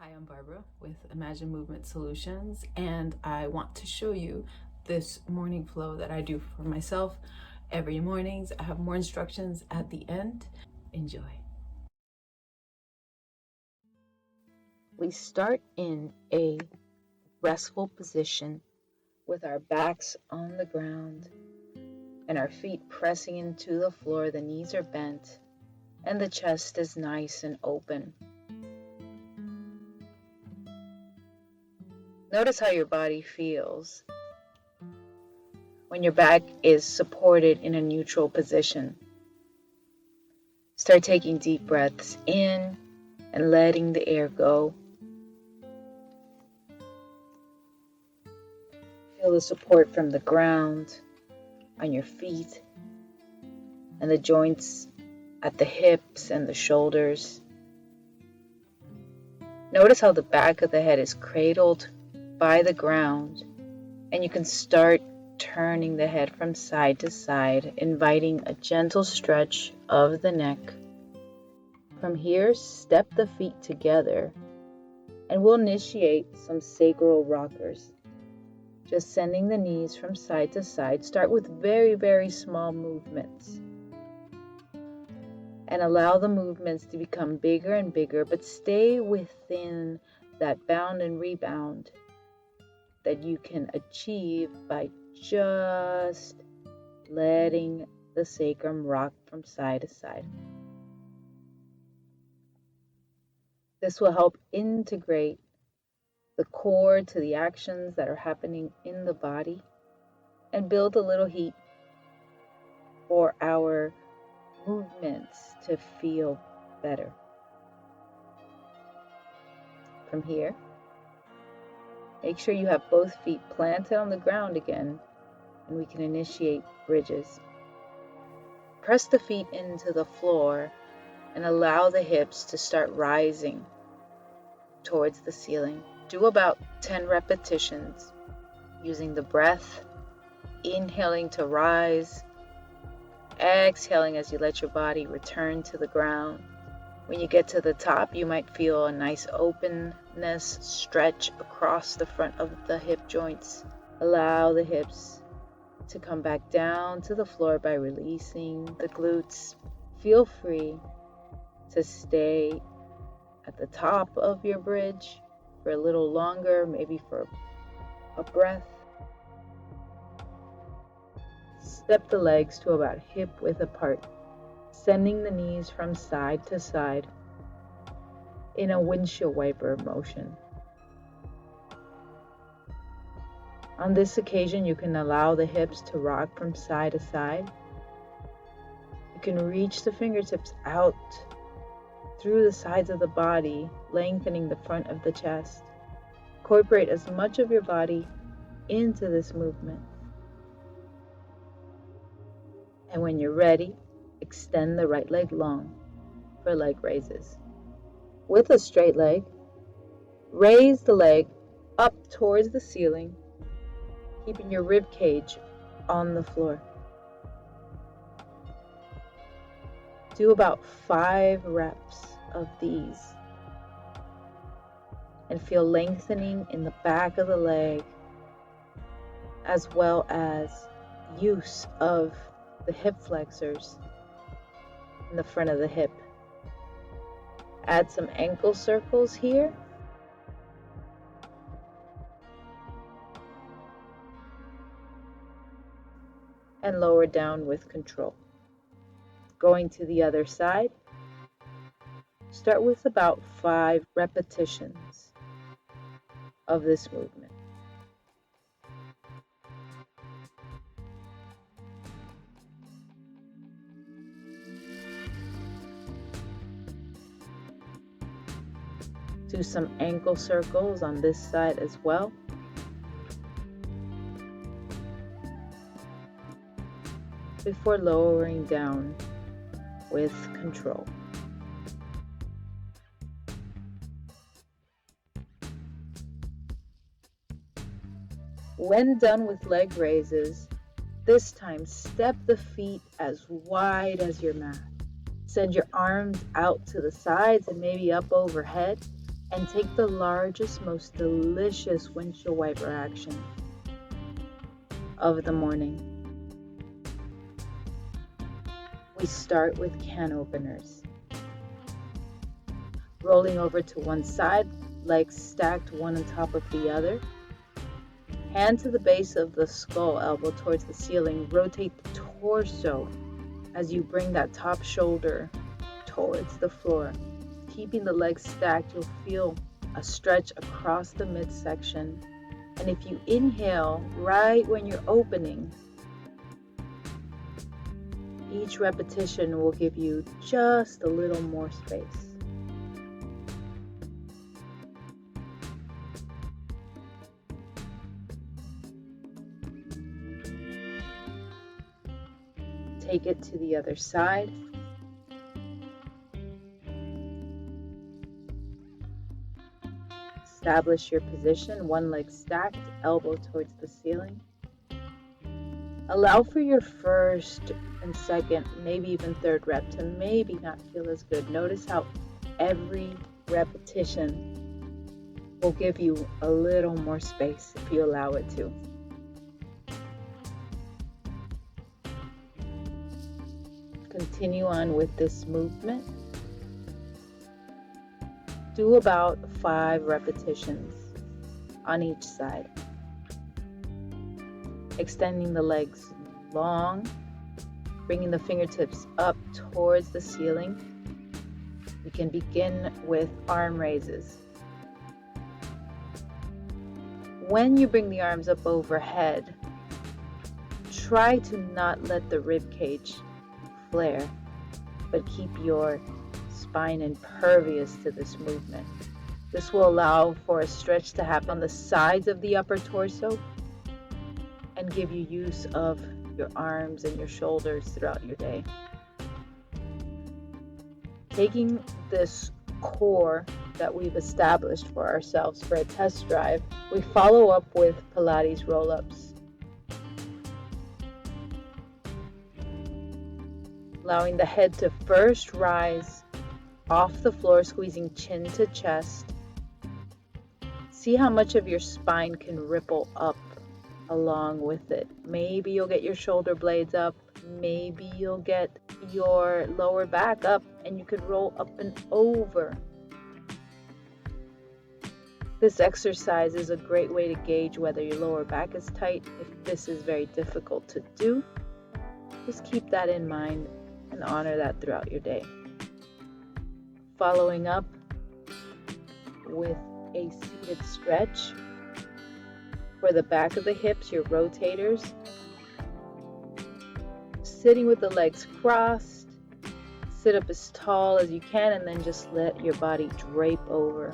Hi, I'm Barbara with Imagine Movement Solutions, and I want to show you this morning flow that I do for myself every mornings. I have more instructions at the end. Enjoy. We start in a restful position with our backs on the ground and our feet pressing into the floor. The knees are bent and the chest is nice and open. Notice how your body feels when your back is supported in a neutral position. Start taking deep breaths in and letting the air go. Feel the support from the ground on your feet and the joints at the hips and the shoulders. Notice how the back of the head is cradled by the ground, and you can start turning the head from side to side, inviting a gentle stretch of the neck. From here, step the feet together, and we'll initiate some sacral rockers. Just sending the knees from side to side. Start with very, very small movements. And allow the movements to become bigger and bigger, but stay within that bound and rebound that you can achieve by just letting the sacrum rock from side to side. This will help integrate the core to the actions that are happening in the body and build a little heat for our movements to feel better. From here, make sure you have both feet planted on the ground again, and we can initiate bridges. Press the feet into the floor and allow the hips to start rising towards the ceiling. Do about 10 repetitions using the breath, inhaling to rise, exhaling as you let your body return to the ground. When you get to the top, you might feel a nice openness stretch across the front of the hip joints. Allow the hips to come back down to the floor by releasing the glutes. Feel free to stay at the top of your bridge for a little longer, maybe for a breath. Step the legs to about hip width apart, sending the knees from side to side in a windshield wiper motion. On this occasion, you can allow the hips to rock from side to side. You can reach the fingertips out through the sides of the body, lengthening the front of the chest. Incorporate as much of your body into this movement. And when you're ready, extend the right leg long for leg raises. With a straight leg, raise the leg up towards the ceiling, keeping your rib cage on the floor. Do about 5 reps of these and feel lengthening in the back of the leg, as well as use of the hip flexors in the front of the hip. Add some ankle circles here. And lower down with control. Going to the other side. Start with about 5 repetitions of this movement. Do some ankle circles on this side as well. Before lowering down with control. When done with leg raises, this time step the feet as wide as your mat. Send your arms out to the sides and maybe up overhead. and take the largest, most delicious windshield wiper action of the morning. We start with can openers. Rolling over to one side, legs stacked one on top of the other. Hand to the base of the skull, elbow towards the ceiling. Rotate the torso as you bring that top shoulder towards the floor. Keeping the legs stacked, you'll feel a stretch across the midsection. And if you inhale right when you're opening, each repetition will give you just a little more space. Take it to the other side. Establish your position, one leg stacked, elbow towards the ceiling. Allow for your first and second, maybe even third rep to maybe not feel as good. Notice how every repetition will give you a little more space if you allow it to. Continue on with this movement. Do about 5 repetitions on each side. Extending the legs long, bringing the fingertips up towards the ceiling. We can begin with arm raises. When you bring the arms up overhead, try to not let the rib cage flare, but keep your spine impervious to this movement. This will allow for a stretch to happen on the sides of the upper torso and give you use of your arms and your shoulders throughout your day. Taking this core that we've established for ourselves for a test drive, we follow up with Pilates roll-ups. Allowing the head to first rise off the floor, squeezing chin to chest. See how much of your spine can ripple up along with it. Maybe you'll get your shoulder blades up, maybe you'll get your lower back up, and you could roll up and over. This exercise is a great way to gauge whether your lower back is tight. If this is very difficult to do, just keep that in mind and honor that throughout your day. Following up with a seated stretch for the back of the hips, your rotators. Sitting with the legs crossed. Sit up as tall as you can and then just let your body drape over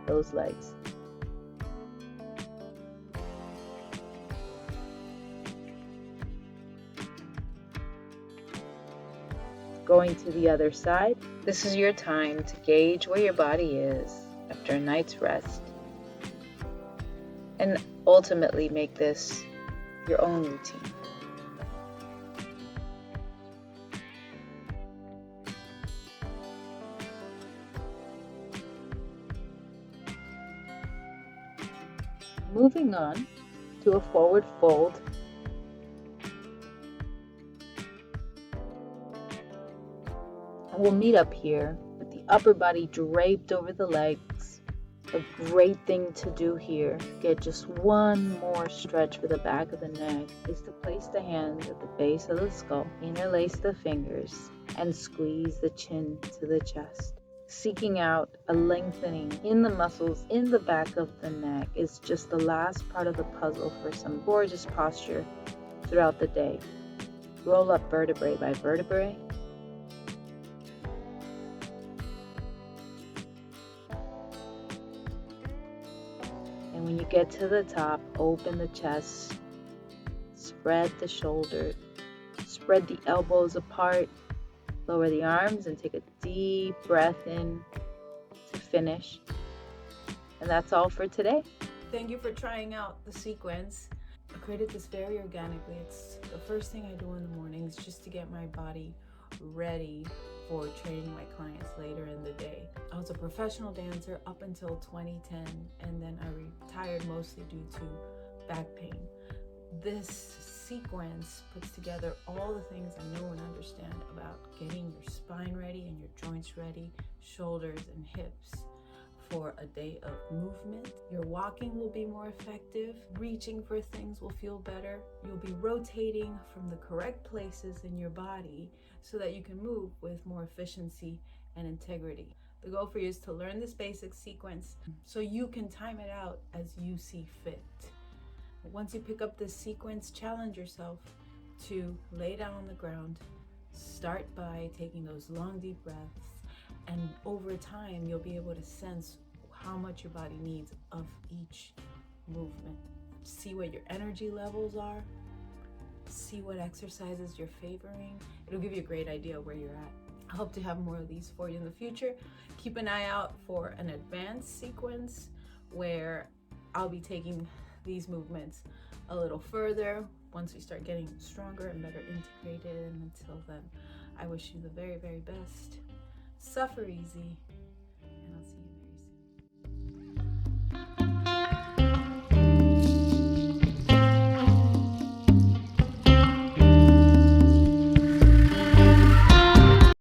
those legs. Going to the other side. This is your time to gauge where your body is after a night's rest. And ultimately make this your own routine. Moving on to a forward fold. And we'll meet up here with the upper body draped over the legs. A great thing to do here, get just one more stretch for the back of the neck, is to place the hands at the base of the skull, interlace the fingers, and squeeze the chin to the chest. Seeking out a lengthening in the muscles in the back of the neck is just the last part of the puzzle for some gorgeous posture throughout the day. Roll up vertebrae by vertebrae. And when you get to the top, open the chest, spread the shoulders, spread the elbows apart, lower the arms, and take a deep breath in to finish. And that's all for today. Thank you for trying out the sequence. I created this very organically. It's the first thing I do in the mornings just to get my body ready for training my clients later in the day. I was a professional dancer up until 2010, and then I retired mostly due to back pain. This sequence puts together all the things I know and understand about getting your spine ready and your joints ready, shoulders and hips, for a day of movement. Your walking will be more effective. Reaching for things will feel better. You'll be rotating from the correct places in your body so that you can move with more efficiency and integrity. The goal for you is to learn this basic sequence so you can time it out as you see fit. Once you pick up this sequence, challenge yourself to lay down on the ground. Start by taking those long, deep breaths. And over time, you'll be able to sense how much your body needs of each movement. See what your energy levels are. See what exercises you're favoring. It'll give you a great idea where you're at. I hope to have more of these for you in the future. Keep an eye out for an advanced sequence where I'll be taking these movements a little further once we start getting stronger and better integrated. And until then, I wish you the very, very best. Suffer easy.